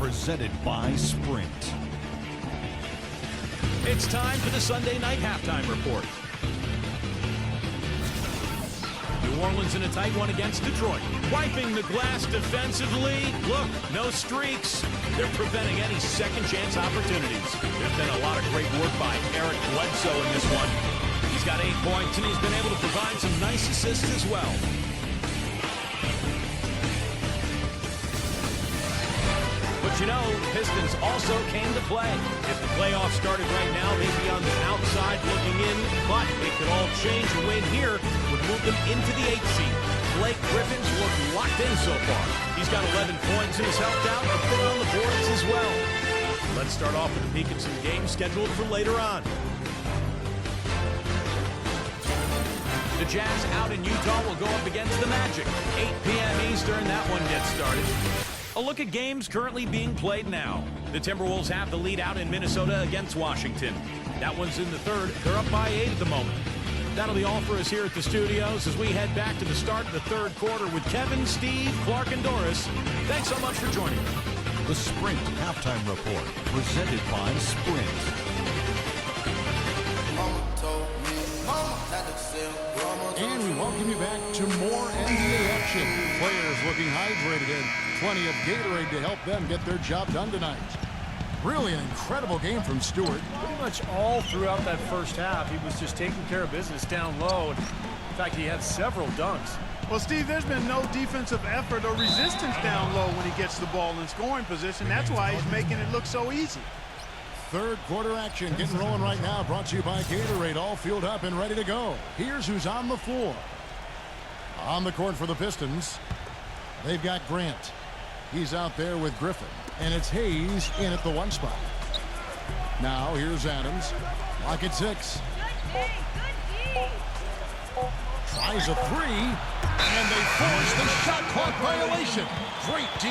presented by Sprint. It's time for the Sunday night halftime report. New Orleans in a tight one against Detroit. Wiping the glass defensively. Look, no streaks. They're preventing any second chance opportunities. There's been a lot of great work by Eric Bledsoe in this one. He's got 8 points, and he's been able to provide some nice assists as well. But you know, Pistons also came to play. If the playoffs started right now, they'd be on the outside looking in, but it could all change. A win here would move them into the 8th seed. Blake Griffin's looked locked in so far. He's got 11 points and he's helped out a bit on the boards as well. Let's start off with a peek at some games scheduled for later on. The Jazz out in Utah will go up against the Magic. 8 p.m. Eastern, that one gets started. A look at games currently being played now. The Timberwolves have the lead out in Minnesota against Washington. That one's in the third. They're up by 8 at the moment. That'll be all for us here at the studios as we head back to the start of the third quarter with Kevin, Steve, Clark, and Doris. Thanks so much for joining me. The Sprint Halftime Report, presented by Sprint. And we welcome you back to more NBA action. Players looking hydrated and plenty of Gatorade to help them get their job done tonight. Really an incredible game from Stewart. Pretty much all throughout that first half, he was just taking care of business down low. And in fact, he had several dunks. Well, Steve, there's been no defensive effort or resistance down low when he gets the ball in scoring position. That's why he's making it look so easy. Third quarter action getting rolling right now, brought to you by Gatorade, all fueled up and ready to go. Here's who's on the floor. On the court for the Pistons, they've got Grant. He's out there with Griffin, and it's Hayes in at the 1 spot. Now here's Adams, lock at 6. Tries a 3, and they force the shot clock violation. Great D.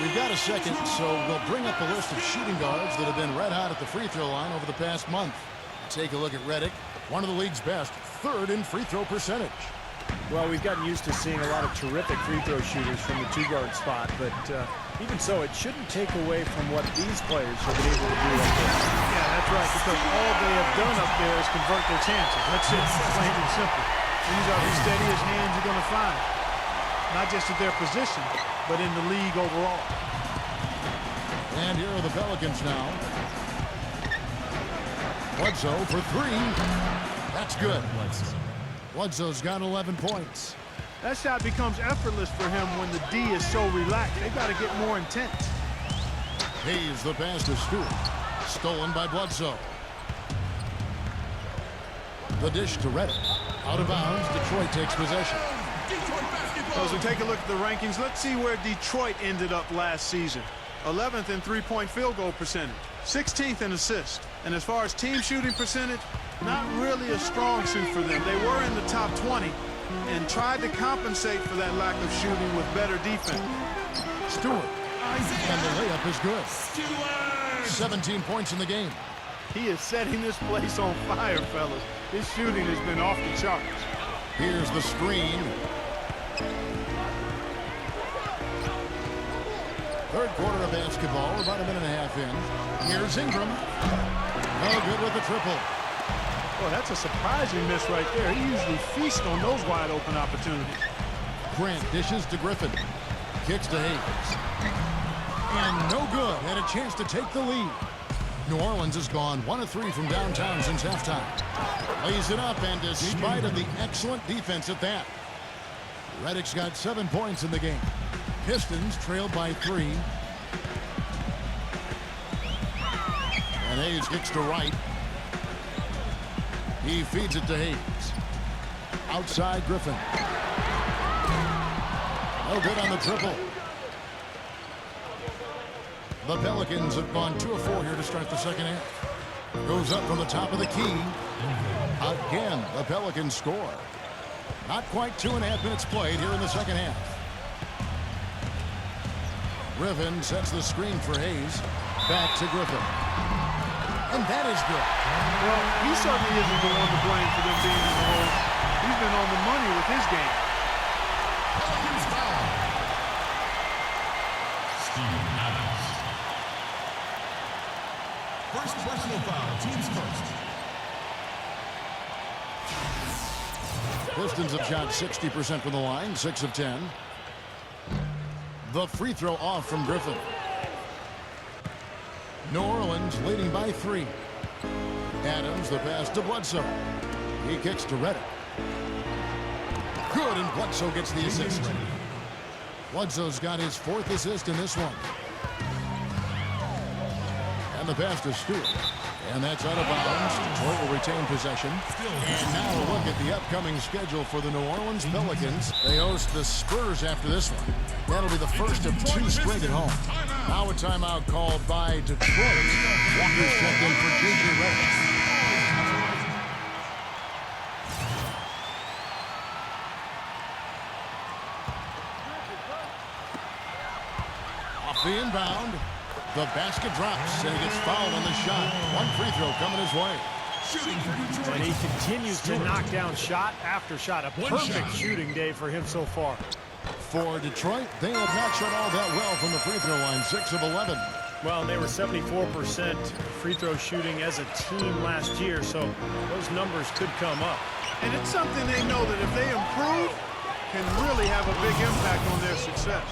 We've got a second, so we'll bring up a list of shooting guards that have been red hot at the free throw line over the past month. Take a look at Redick, one of the league's best, 3rd in free throw percentage. Well, we've gotten used to seeing a lot of terrific free throw shooters from the 2-guard spot, but even so, it shouldn't take away from what these players have been able to do up there. Yeah, that's right, because all they have done up there is convert their chances. That's it, plain and simple. These are the steadiest hands you're going to find. Not just at their position, but in the league overall. And here are the Pelicans now. Bledsoe for 3. That's good. Bledsoe's got 11 points. That shot becomes effortless for him when the D is so relaxed. They've got to get more intense. Hayes the pass to Stewart. Stolen by Bledsoe. The dish to Redick. Out of bounds, Detroit takes possession. So as we take a look at the rankings, let's see where Detroit ended up last season. 11th in three-point field goal percentage, 16th in assists. And as far as team shooting percentage, not really a strong suit for them. They were in the top 20 and tried to compensate for that lack of shooting with better defense. Stewart, and the layup is good. 17 points in the game. He is setting this place on fire, fellas. His shooting has been off the charts. Here's the screen. Third quarter of basketball, about a minute and a half in. Here's Ingram. No good with the triple. Well, that's a surprising miss right there. He usually feasts on those wide open opportunities. Grant dishes to Griffin. Kicks to Hayes. And no good. Had a chance to take the lead. New Orleans has gone 1 of 3 from downtown since halftime. Lays it up, and despite of the excellent defense at that, Redick's got 7 points in the game. Pistons trailed by 3. And Hayes kicks to right. He feeds it to Hayes. Outside Griffin. No good on the triple. The Pelicans have gone 2 of 4 here to start the second half. Goes up from the top of the key. Again, the Pelicans score. Not quite 2.5 minutes played here in the second half. Griffin sets the screen for Hayes. Back to Griffin. And that is good. Well, he certainly isn't the one to blame for them being in the hole. He's been on the money with his game. First personal foul, team's first. Pistons have shot 60% from the line, 6 of 10. The free throw off from Griffin. New Orleans leading by 3. Adams, the pass to Bledsoe. He kicks to Reddick. Good, and Bledsoe gets the assist. Bledsoe's got his 4th assist in this one. And the pass to Stewart. And that's out of bounds. Detroit will retain possession. And now a look at the upcoming schedule for the New Orleans Pelicans. They host the Spurs after this one. That'll be the first of 2 straight at home. Now a timeout called by Detroit. Walker's checked in for J.J. Redick. Off the inbound. The basket drops, and he gets fouled on the shot. 1 free throw coming his way. And he continues to knock down shot after shot. A perfect shooting day for him so far. For Detroit, they have not shot all that well from the free throw line, 6 of 11. Well, they were 74% free throw shooting as a team last year, so those numbers could come up. And it's something they know that if they improve, can really have a big impact on their success.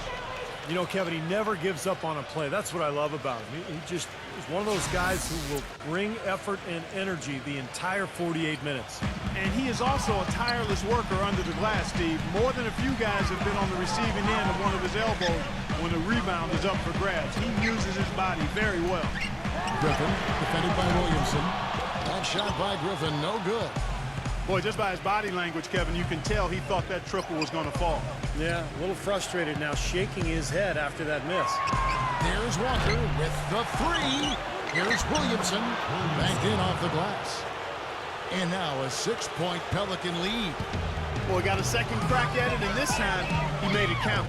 You know, Kevin, he never gives up on a play. That's what I love about him. He just is one of those guys who will bring effort and energy the entire 48 minutes. And he is also a tireless worker under the glass, Steve. More than a few guys have been on the receiving end of one of his elbows when the rebound is up for grabs. He uses his body very well. Griffin, defended by Williamson. That shot by Griffin, no good. Boy, just by his body language, Kevin, you can tell he thought that triple was going to fall. Yeah, a little frustrated now, shaking his head after that miss. There's Walker with the 3. Here's Williamson, banked in off the glass. And now a 6-point Pelican lead. Boy, got a second crack at it, and this time he made it count.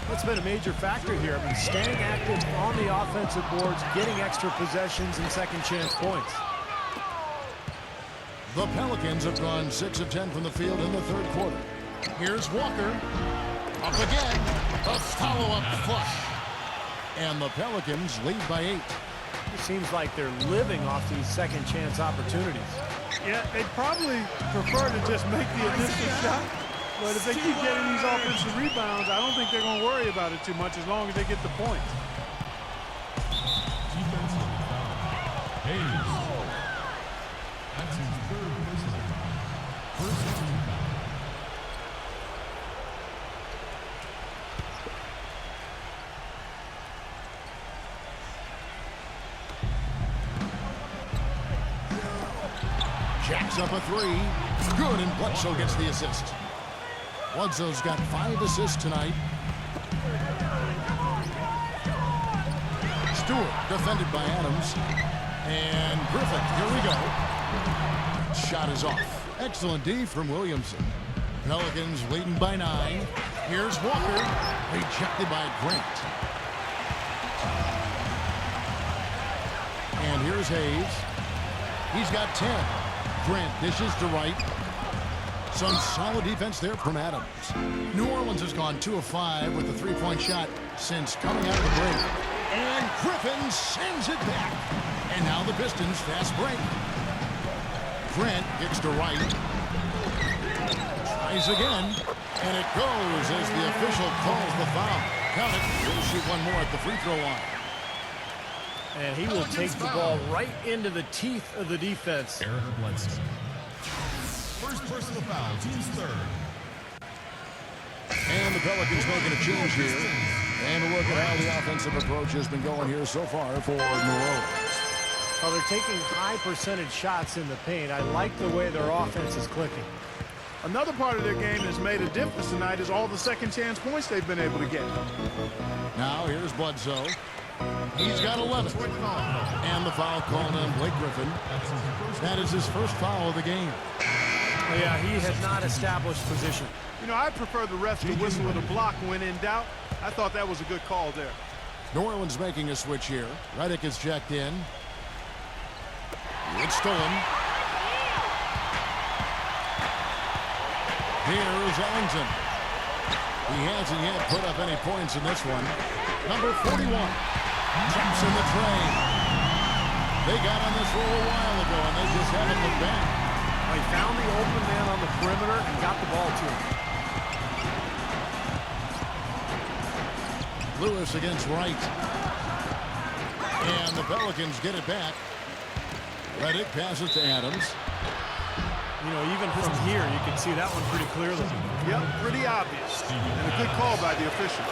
That's been a major factor here. I mean, staying active on the offensive boards, getting extra possessions and second chance points. The Pelicans have gone 6 of 10 from the field in the 3rd quarter. Here's Walker. Up again. A follow-up flush. And the Pelicans lead by 8. It seems like they're living off these second chance opportunities. Yeah, they'd probably prefer to just make the initial shot. But if they keep getting these offensive rebounds, I don't think they're going to worry about it too much as long as they get the points. That's his 3rd personal foul. First team foul. Jacks up a 3. Good, and Bledsoe gets the assist. Bledsoe's got 5 assists tonight. Stewart defended by Adams. And Griffin, here we go. Shot is off. Excellent D from Williamson. Pelicans leading by 9. Here's Walker. Rejected by Grant. And here's Hayes. He's got 10. Grant dishes to right. Some solid defense there from Adams. New Orleans has gone 2 of 5 with the 3-point shot since coming out of the break. And Griffin sends it back. And now the Pistons fast break. Grant kicks to right. Tries again. And it goes as the official calls the foul. Count it. He'll shoot one more at the free throw line. And he will take the ball right into the teeth of the defense. Eric Bledsoe. First personal foul, team's 3rd. And the Pelicans making a change here. And a look at how the offensive approach has been going here so far for New Orleans. Well, they're taking high percentage shots in the paint. I like the way their offense is clicking. Another part of their game that's made a difference tonight is all the second chance points they've been able to get. Now here's Bledsoe. He's got 11. And the foul called on Blake Griffin. That is his first foul of the game. Yeah, he has not established position. You know, I prefer the refs to whistle with a block when in doubt. I thought that was a good call there. New Orleans making a switch here. Reddick is checked in. It's stolen. Here's Ellington. He hasn't yet put up any points in this one. Number 41. Taps in the train. They got on this roll a while ago, and they just haven't looked back. He found the open man on the perimeter and got the ball to him. Lewis against Wright. And the Pelicans get it back. Reddick passes to Adams. You know, even from here, you can see that one pretty clearly. Yep, pretty obvious. And a good call by the official.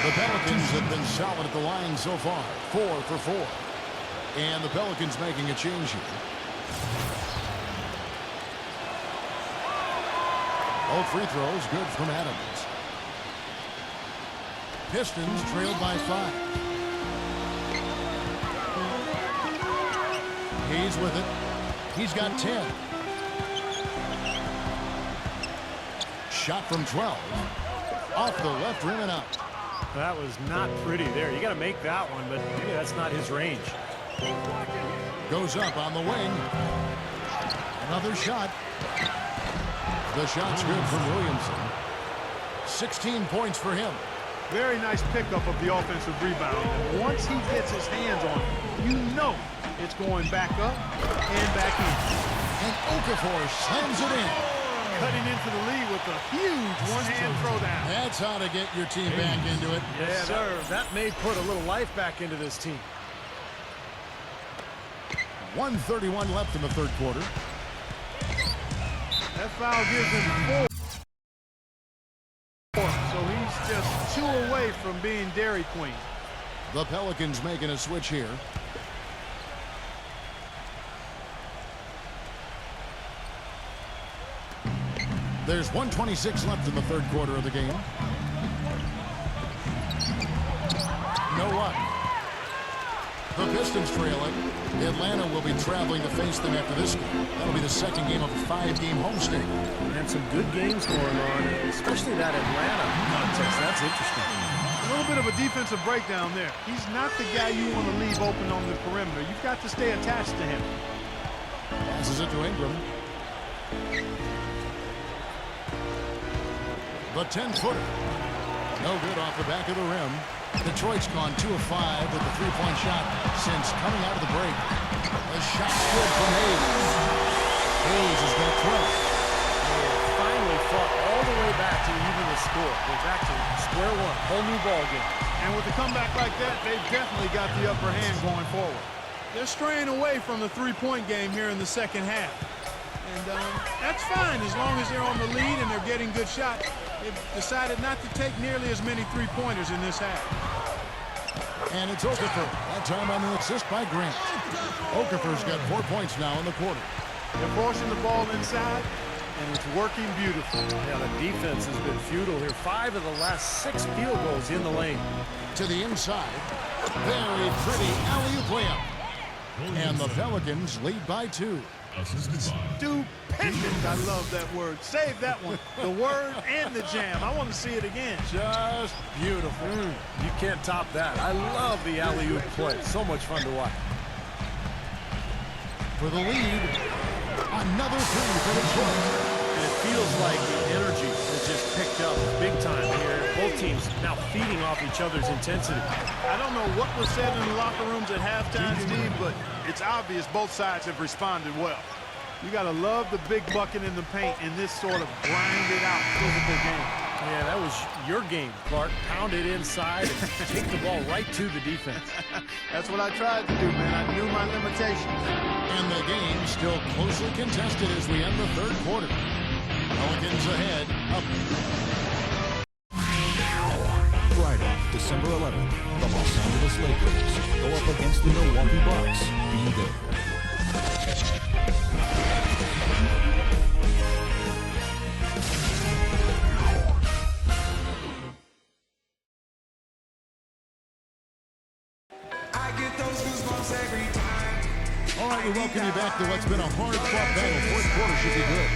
The Pelicans have been solid at the line so far. 4 for 4. And the Pelicans making a change here. All free throws good from Adams. Pistons trailed by 5. He's with it. He's got 10. Shot from 12. Off the left rim and out. That was not pretty there. You got to make that one, but maybe that's not his range. Goes up on the wing. Another shot. The shot's good from Williamson. 16 points for him. Very nice pickup of the offensive rebound. And once he gets his hands on it, you know it's going back up and back in. And Okafor slams it in. Cutting into the lead with a huge one-hand throwdown. That's how to get your team back into it. Yeah, sir. That may put a little life back into this team. 1:31 left in the third quarter. That foul gives him 4. So he's just 2 away from being Dairy Queen. The Pelicans making a switch here. There's 1:26 left in the third quarter of the game. No luck. The Pistons trail it. Atlanta will be traveling to face them after this game. That'll be the second game of a 5-game homestand. And some good games going on, especially that Atlanta contest. That's interesting. A little bit of a defensive breakdown there. He's not the guy you want to leave open on the perimeter. You've got to stay attached to him. Passes it to Ingram. The 10-footer. No good off the back of the rim. Detroit's gone 2 of 5 with the three-point shot since coming out of the break. The shot's good from Hayes. Hayes has got 12. They finally fought all the way back to even the score. They're back to square one. Whole new ball game. And with a comeback like that, they've definitely got the upper hand going forward. They're straying away from the three-point game here in the second half. And that's fine as long as they're on the lead and they're getting good shots. They've decided not to take nearly as many three-pointers in this half. And it's Okafor. That time on the assist by Grant. Okafor's got 4 points now in the quarter. They're forcing the ball inside, and it's working beautifully. Yeah, the defense has been futile here. 5 of the last 6 field goals in the lane. To the inside. Very pretty alley-oop layup. And the Pelicans lead by 2. Stupendous. I love that word. Save that one. The word and the jam. I want to see it again. Just beautiful. You can't top that. I love the alley-oop play. So much fun to watch. For the lead, another three for Detroit. And it feels like the energy has just picked up big time here. Both teams now feeding off each other's intensity. I don't know what was said in the locker rooms at halftime, Steve, but it's obvious both sides have responded well. You got to love the big bucket in the paint in this sort of grind-it-out physical game. Yeah, that was your game, Clark. Pound it inside and take the ball right to the defense. That's what I tried to do, man. I knew my limitations. And the game still closely contested as we end the third quarter. Pelicans ahead, up. Friday, December 11th, the Los Angeles Lakers go up against the Milwaukee Bucks. Be there. All right, we welcome you back to what's been a hard-fought battle. Fourth quarter should be good.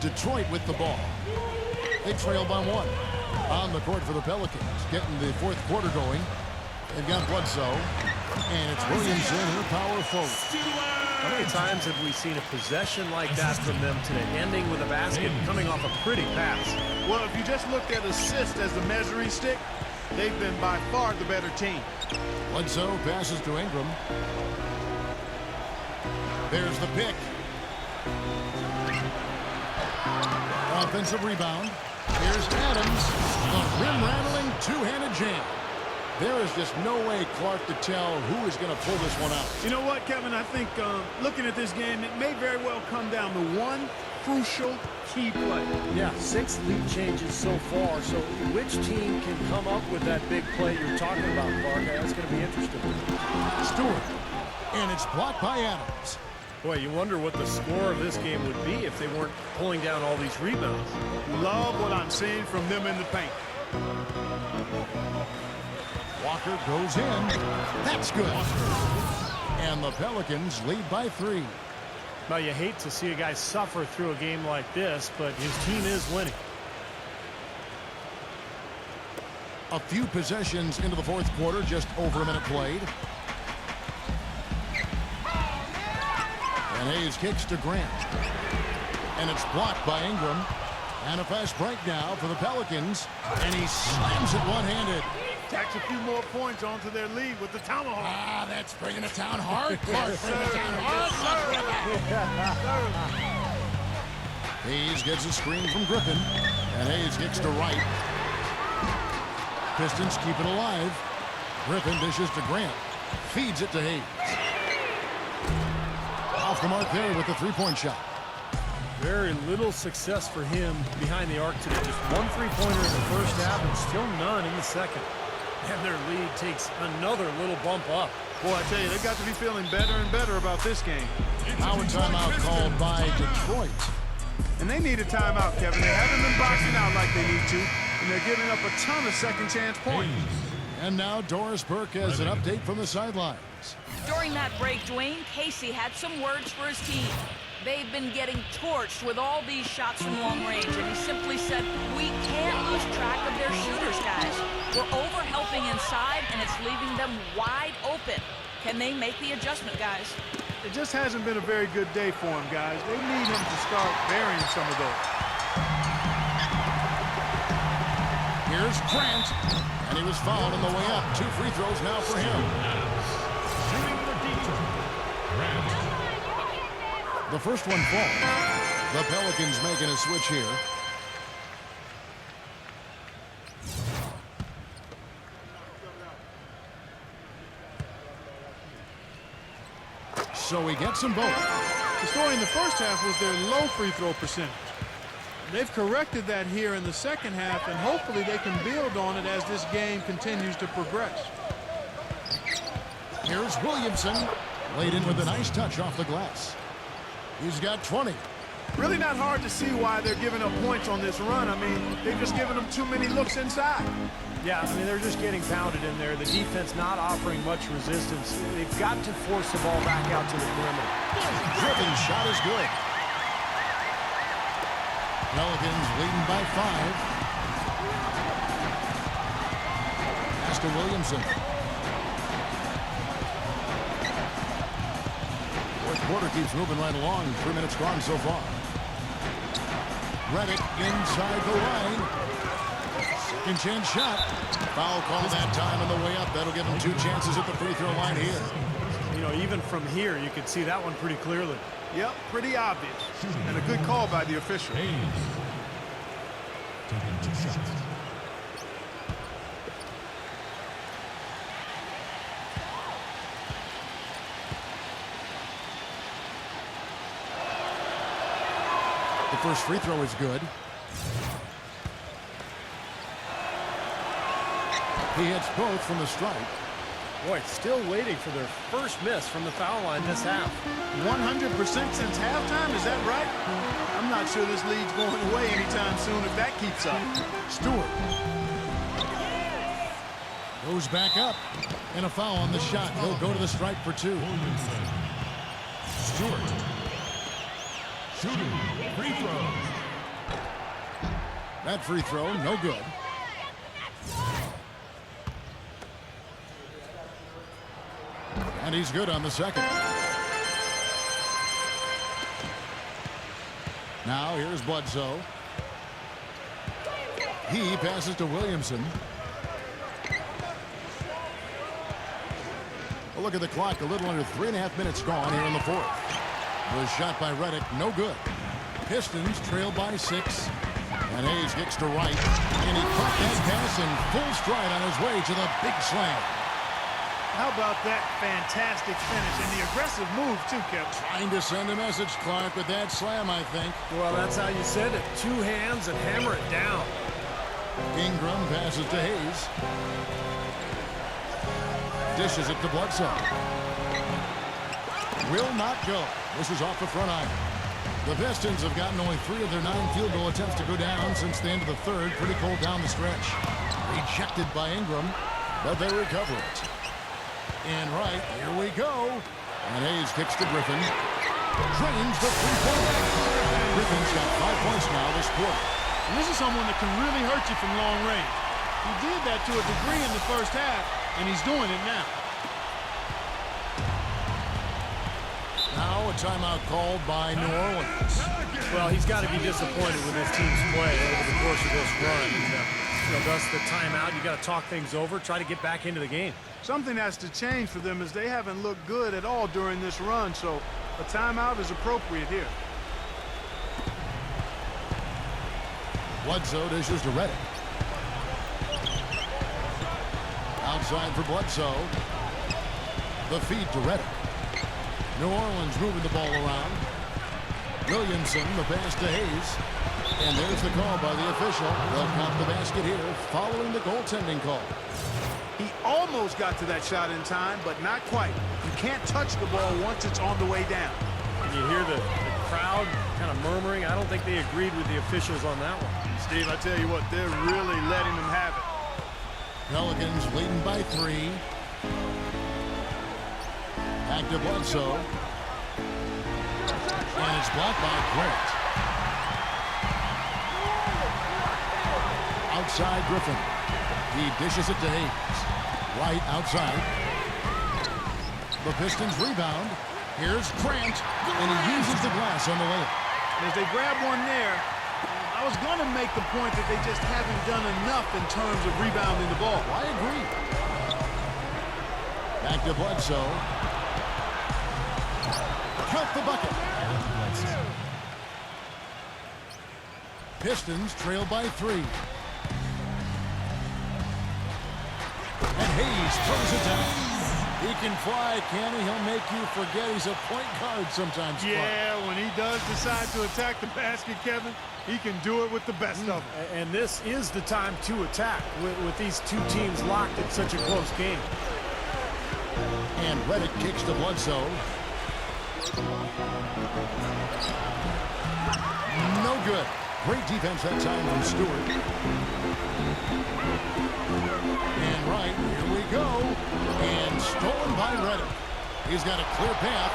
Detroit with the ball. They trail by 1. On the court for the Pelicans, getting the fourth quarter going. They've got Bledsoe, and it's Williamson, who power forward. How many times have we seen a possession like that from them today, ending with a basket, coming off a pretty pass? Well, if you just looked at assist as the measuring stick, they've been by far the better team. Bledsoe passes to Ingram. There's the pick. Offensive rebound. Here's Adams. The rim-rattling two-handed jam. There is just no way, Clark, to tell who is going to pull this one out. You know what, Kevin? I think looking at this game, it may very well come down to one crucial key play. Yeah, 6 lead changes so far. So which team can come up with that big play you're talking about, Clark? That's going to be interesting. Stewart. And it's blocked by Adams. Boy, you wonder what the score of this game would be if they weren't pulling down all these rebounds. Love what I'm seeing from them in the paint. Walker goes in. That's good. And the Pelicans lead by 3. Now, you hate to see a guy suffer through a game like this, but his team is winning. A few possessions into the fourth quarter, just over a minute played. And Hayes kicks to Grant. And it's blocked by Ingram. And a fast break now for the Pelicans. And he slams it one-handed. Tacks a few more points onto their lead with the tomahawk. Ah, that's bringing it down hard. Clark, bringing it down hard. Hayes gets a screen from Griffin. And Hayes kicks to Wright. Pistons keep it alive. Griffin dishes to Grant. Feeds it to Hayes. Off the mark there with the three-point shot. Very little success for him behind the arc today. Just 1 3-pointer in the first half and still none in the second. And their lead takes another little bump up. Boy, I tell you, they've got to be feeling better and better about this game. Now a timeout called by Detroit. And they need a timeout, Kevin. They haven't been boxing out like they need to, and they're giving up a ton of second-chance points. And now Doris Burke has an update from the sidelines. During that break, Dwayne Casey had some words for his team. They've been getting torched with all these shots from long range, and he simply said, we can't lose track of their shooters, guys. We're over-helping inside, and it's leaving them wide open. Can they make the adjustment, guys? It just hasn't been a very good day for him, guys. They need him to start burying some of those. Here's Grant, and he was fouled on the way up. 2 free throws now for him. The first one falls. The Pelicans making a switch here. So he gets them both. The story in the first half was their low free throw percentage. They've corrected that here in the second half, and hopefully they can build on it as this game continues to progress. Here's Williamson, laid in with a nice touch off the glass. He's got 20. Really not hard to see why they're giving up points on this run. I mean, they've just given them too many looks inside. Yeah, I mean, they're just getting pounded in there. The defense not offering much resistance. They've got to force the ball back out to the perimeter. Driven shot is good. Pelicans leading by 5. Pass to Williamson. Fourth quarter keeps moving right along. 3 minutes gone so far. Redick inside the line. Second chance shot. Foul call that time on the way up. That'll give him 2 chances at the free throw line here. You know, even from here, you could see that one pretty clearly. Yep, pretty obvious. And a good call by the official. Taking 2 shots. The first free throw is good. He hits both from the stripe. Boy, still waiting for their first miss from the foul line this half. 100% since halftime, is that right? I'm not sure this lead's going away anytime soon if that keeps up. Stewart goes back up, and a foul on the shot. He'll go to the stripe for 2. Williamson. Stewart. Shooting. Free throw. That free throw, no good. And he's good on the second. Now here's Bledsoe. He passes to Williamson. A look at the clock. A little under 3.5 minutes gone here in the fourth. Was shot by Redick. No good. Pistons trail by 6. And Hayes kicks to right. And he caught that pass in full stride on his way to the big slam. How about that fantastic finish and the aggressive move, too, Kevin? Trying to send a message, Clark, with that slam, I think. Well, that's how you send it. 2 hands and hammer it down. Ingram passes to Hayes. Dishes it to Bledsoe. Will not go. This is off the front iron. The Pistons have gotten only 3 of their 9 field goal attempts to go down since the end of the third. Pretty cold down the stretch. Rejected by Ingram, but they recover it. And right, here we go. And Hayes kicks to Griffin. Drains the three-pointer. Griffin's got 5 points now this quarter. And this is someone that can really hurt you from long range. He did that to a degree in the first half, and he's doing it now. Now a timeout called by New Orleans. Well, he's got to be disappointed with his team's play over the course of this run. Thus the timeout. You got to talk things over, try to get back into the game. Something has to change for them as they haven't looked good at all during this run, so a timeout is appropriate here. Bledsoe dishes to Redick. Outside for Bledsoe. The feed to Redick. New Orleans moving the ball around. Williamson, the pass to Hayes. And there's the call by the official. They'll count the basket here following the goaltending call. He almost got to that shot in time, but not quite. You can't touch the ball once it's on the way down. And you hear the crowd kind of murmuring. I don't think they agreed with the officials on that one. Steve, I tell you what, they're really letting them have it. Pelicans leading by 3. Back to Bledsoe. And it's blocked by Grant. Outside Griffin. He dishes it to Hayes. Right outside. The Pistons rebound. Here's Grant. And he uses the glass on the layup. And as they grab one there, I was going to make the point that they just haven't done enough in terms of rebounding the ball. I agree. Back to Bledsoe. Count the bucket. Pistons trail by 3. And Hayes throws it down. He can fly, can he? He'll make you forget he's a point guard sometimes. Yeah, when he does decide to attack the basket, Kevin, he can do it with the best of them. And this is the time to attack with these 2 teams locked in such a close game. And Redick kicks to Bledsoe. No good. Great defense that time from Stewart. And right, here we go. And stolen by Redick. He's got a clear path.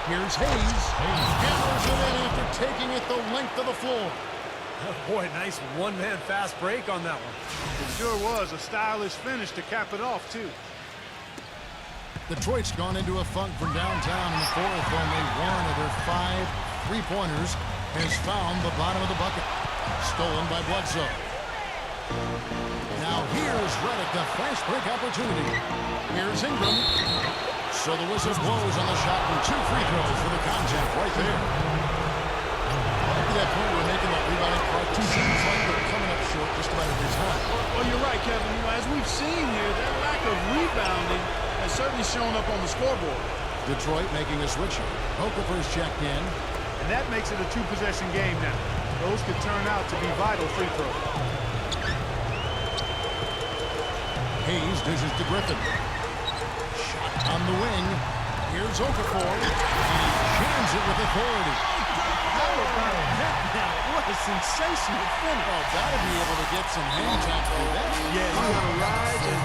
Here's Hayes. Hammers it in after taking it the length of the floor. Oh boy, nice one-man fast break on that one. It sure was a stylish finish to cap it off, too. Detroit's gone into a funk from downtown in the fourth. Only 1 of their 5 3-pointers has found the bottom of the bucket. Stolen by Bledsoe. Now here's Redick, the fast break opportunity. Here's Ingram. So the whistle blows on the shot and 2 free throws for the contact right there. At that point, we're making that rebounding part. 2 teams like they're coming up short just about every time. Well, you're right, Kevin. As we've seen here, that lack of rebounding has certainly shown up on the scoreboard. Detroit making a switch. Okafor's checked in. And that makes it a 2-possession game now. Those could turn out to be vital free throws. Hayes dishes to Griffin. Shot on the wing. Here's Okafor. And he jams it with authority. How about that now? What a sensational finish. Oh, gotta be able to get some hang time through that. Yeah, you gotta rise and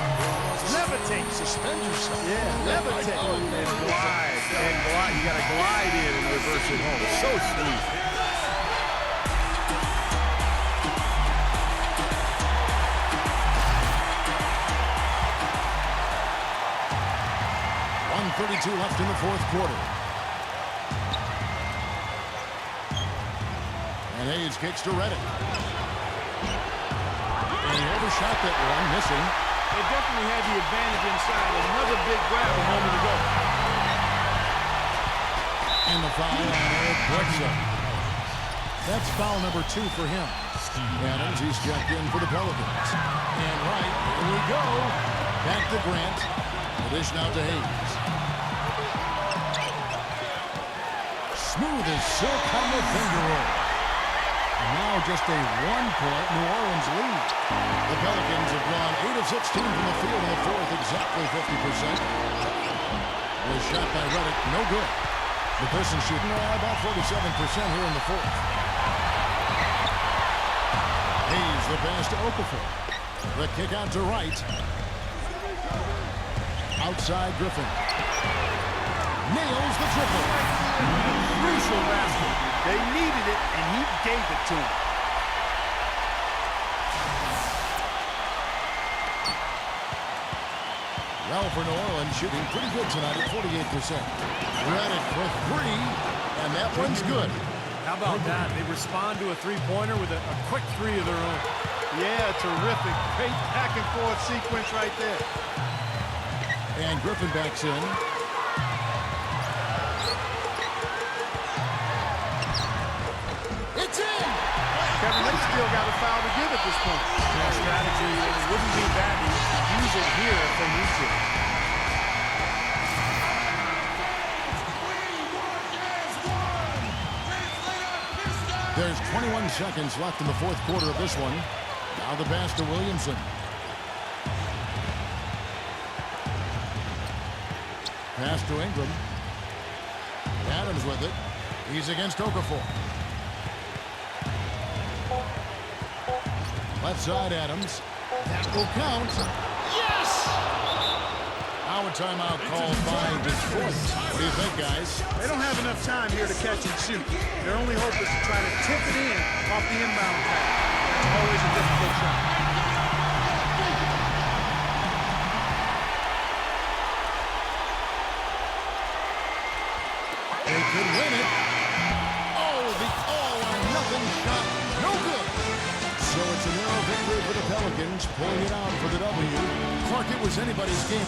levitate. Suspend yourself. Yeah, levitate. And glide. You got to glide in and reverse it home. So sweet. .132 left in the fourth quarter. And Hayes kicks to Reddick. And he overshot that one, missing. They definitely had the advantage inside. Another big grab a moment ago. And the foul on Eric Bledsoe. That's foul number 2 for him. Adams, he's checked in for the Pelicans. And right, here we go. Back to Grant. The dish now to Hayes. Smooth as silk on the finger roll. Now just a 1-point New Orleans lead. The Pelicans have gone 8 of 16 from the field in the fourth, exactly 50%. Was shot by Reddick, no good. The Pistons shooting about 47% here in the fourth. Hayes the pass to Okafor. The kick out to Wright. Outside Griffin. Nails the triple. Crucial basket. They needed it, and he gave it to them. Well, for New Orleans, shooting pretty good tonight at 48%. Reddick for 3, and that one's good. How about that? They respond to a three-pointer with a quick 3 of their own. Yeah, terrific. Great back-and-forth sequence right there. And Griffin backs in. It's in! Kevin, they still got a foul to give at this point. Their strategy wouldn't be bad to use it here if they need to. There's 21 seconds left in the fourth quarter of this one. Now the pass to Williamson. Pass to Ingram. Adams with it. He's against Okafor. Left side Adams. That will count. Yes! Now a timeout called by Detroit. What do you think, guys? They don't have enough time here to catch and shoot. Their only hope is to try to tip it in off the inbound pass. That's always a difficult shot. They could win it. Oh, the all-or-nothing shot. No good. So it's a narrow victory for the Pelicans, pulling it out for the W. Clark, it was anybody's game.